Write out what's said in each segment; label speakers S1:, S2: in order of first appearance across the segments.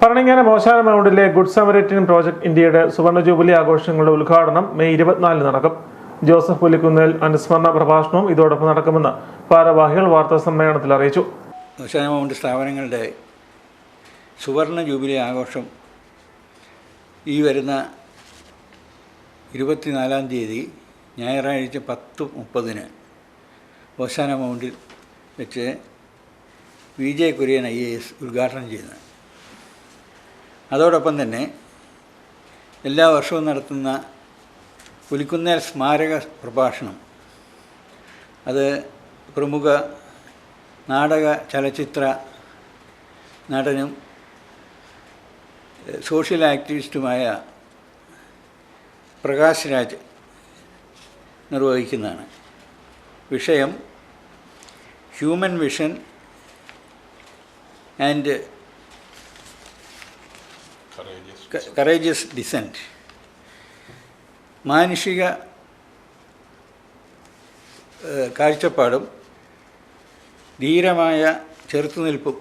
S1: ഭരണങ്ങാനം ഓശാന മൗണ്ടിലെ good Samaritan project ഇന്ത്യയുടെ സുവർണ jubilee ആഘോഷങ്ങളുടെ ഉദ്ഘാടനം മെയ് 24 നടക്കും. ജോസഫ് പുലിക്കുന്നേൽ അനുസ്മരണ പ്രഭാഷണവും ഇതോടൊപ്പം നടക്കുമെന്ന് ഭാരവാഹികൾ വാർത്താ സമ്മേളനത്തിൽ അറിയിച്ചു.
S2: ഓശാന മൗണ്ട് സ്ഥാപനങ്ങളുടെ സുവർണ ജൂബിലി ആഘോഷം ഈ വരുന്ന 24-ാം തീയതി ഞായറാഴ്ച 10:30 ഓശാന മൗണ്ടിൽ വെച്ച് VJ കുര്യൻ IAS ഉദ്ഘാടനം ചെയ്യുന്നത്. അതോടൊപ്പം തന്നെ എല്ലാ വർഷവും നടത്തുന്ന പുലിക്കുന്നേൽ സ്മാരക പ്രഭാഷണം, അത് പ്രമുഖ നാടക ചലച്ചിത്ര നടനും സോഷ്യൽ ആക്ടിവിസ്റ്റുമായ പ്രകാശ് രാജ് നിർവഹിക്കുന്നതാണ്. വിഷയം human vision and courageous dissent. മാനുഷിക കാഴ്ചപ്പാടും ധീരമായ ചെറുത്തുനിൽപ്പും,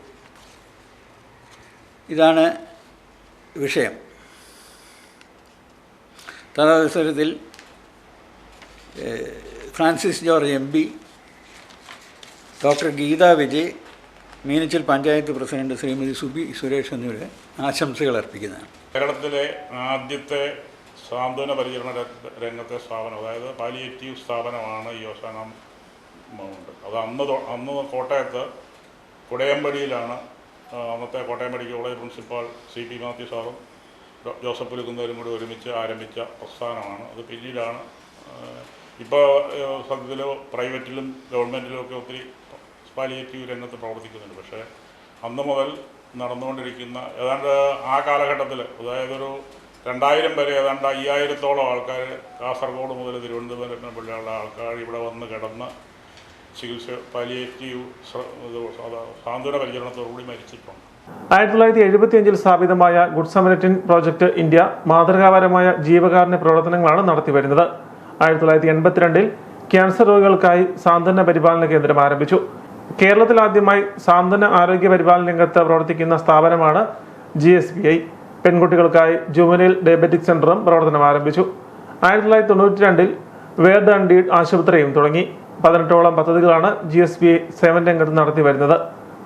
S2: ഇതാണ് വിഷയം. തദവസരത്തിൽ Francis George MP, doctor Geetha Vijay, Meenachil panchayat president Shrimati Subi Suresh എന്നിവരെ ആശംസകൾ അർപ്പിക്കുന്നതാണ്.
S3: കേരളത്തിലെ ആദ്യത്തെ സാന്ത്വന പരിചരണ രംഗത്തെ സ്ഥാപനം, അതായത് പാലിയേറ്റീവ് സ്ഥാപനമാണ് ഈ ഓശാന മൗണ്ട്. അത് അന്ന് കോട്ടയത്ത് കുടയമ്പടിയിലാണ്. അന്നത്തെ Kottayam medical college principal CP Mathew സാറും ജോസഫ് പുലിക്കുന്നേലും കൂടി ഒരുമിച്ച് ആരംഭിച്ച പ്രസ്ഥാനമാണ്. അത് പിന്നീടാണ് ഇപ്പോൾ സത്യത്തിൽ പ്രൈവറ്റിലും ഗവൺമെൻറ്റിലും ഒക്കെ ഒത്തിരി പാലിയേറ്റീവ് രംഗത്ത് പ്രവർത്തിക്കുന്നുണ്ട്. പക്ഷേ അന്ന് മുതൽ നടന്നുകൊണ്ടിരിക്കുന്ന ഏതാണ്ട് ആ കാലഘട്ടത്തിൽ, അതായത് ഒരു 2000 വരെ ഏതാണ്ട് 5000-ഓളം ആൾക്കാർ കാസർഗോഡ് മുതൽ തിരുവനന്തപുരം വരെയുള്ള ആൾക്കാർ ഇവിടെ വന്ന് കിടന്ന് ചികിത്സ പാലിയേറ്റീവ് സാന്ത്വന പരിചരണത്തോടുകൂടി മരിച്ചിട്ടുണ്ട്.
S1: 1975 സ്ഥാപിതമായ ഗുഡ് സമരിറ്റൻ പ്രോജക്ട് ഇന്ത്യ മാതൃകാപരമായ ജീവകാരുണ്യ പ്രവർത്തനങ്ങളാണ് നടത്തിവരുന്നത്. 1982 ക്യാൻസർ രോഗികൾക്കായി സാന്ത്വന പരിപാലന കേന്ദ്രം ആരംഭിച്ചു. കേരളത്തിൽ ആദ്യമായി സാന്ത്വന ആരോഗ്യ പരിപാലന രംഗത്ത് പ്രവർത്തിക്കുന്ന സ്ഥാപനമാണ് GSBI. പെൺകുട്ടികൾക്കായി ജുവനൈൽ ഡയബറ്റിക് സെന്ററും പ്രവർത്തനം ആരംഭിച്ചു. 1992 വേർഡ് ആൻഡ് ഡീഡ് ആശുപത്രിയും തുടങ്ങി. 18ഓളം പദ്ധതികളാണ് GSBI സേവന രംഗത്ത് നടത്തി വരുന്നത്.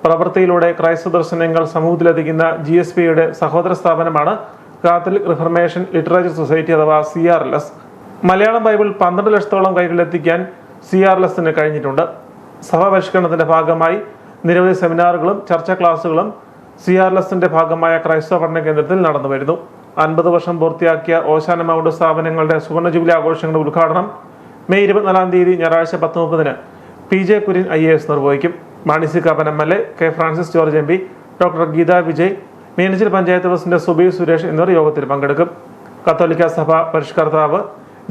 S1: പ്രവൃത്തിയിലൂടെ ക്രൈസ്തവ ദർശനങ്ങൾ സമൂഹത്തിലെത്തിക്കുന്ന GSBIയുടെ സഹോദര സ്ഥാപനമാണ് കാത്തലിക് റിഫർമേഷൻ ലിറ്ററേച്ചർ സൊസൈറ്റി അഥവാ CRLS. മലയാളം ബൈബിൾ 12 ലക്ഷത്തോളം കൈകളിലെത്തിക്കാൻ CRLSന് കഴിഞ്ഞിട്ടുണ്ട്. സഭാപരിഷ്കരണത്തിന്റെ ഭാഗമായി നിരവധി സെമിനാറുകളും ചർച്ചാ ക്ലാസുകളും CRLSന്റെ ഭാഗമായ ക്രൈസ്തവ പഠന കേന്ദ്രത്തിൽ നടന്നു വരുന്നു. 50 വർഷം പൂർത്തിയാക്കിയ ഓശാന മൗണ്ട് സ്ഥാപനങ്ങളുടെ സുവർണ ജൂബിലി ആഘോഷങ്ങളുടെ ഉദ്ഘാടനം മെയ് 24-ാം തീയതി ഞായറാഴ്ച 10:30 PJ കുര്യൻ IAS നിർവഹിക്കും. Mani C Kappan MLA, K Francis George MP, doctor Geetha Vijay, Meenachil panchayat president Subi Suresh എന്നിവർ യോഗത്തിൽ പങ്കെടുക്കും. കത്തോലിക്ക സഭ പരിഷ്കർത്താവ്,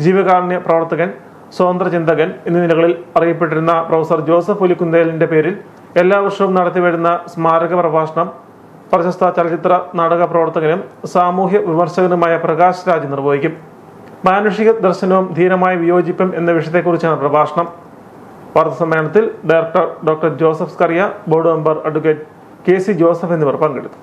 S1: ജീവകാരുണ്യ പ്രവർത്തകൻ, സ്വതന്ത്ര ചിന്തകൻ എന്നീ നിലകളിൽ അറിയപ്പെട്ടിരുന്ന പ്രൊഫസർ ജോസഫ് പുലിക്കുന്നേലിന്റെ പേരിൽ എല്ലാ വർഷവും നടത്തിവരുന്ന സ്മാരക പ്രഭാഷണം പ്രശസ്ത ചലച്ചിത്ര നാടക പ്രവർത്തകനും സാമൂഹ്യ വിമർശകനുമായ പ്രകാശ് രാജ് നിർവഹിക്കും. മാനുഷിക ദർശനവും ധീരമായ വിയോജിപ്പും എന്ന വിഷയത്തെക്കുറിച്ചാണ് പ്രഭാഷണം. വാർത്താ സമ്മേളനത്തിൽ director doctor Joseph Scaria, board member advocate KC Joseph എന്നിവർ പങ്കെടുത്തു.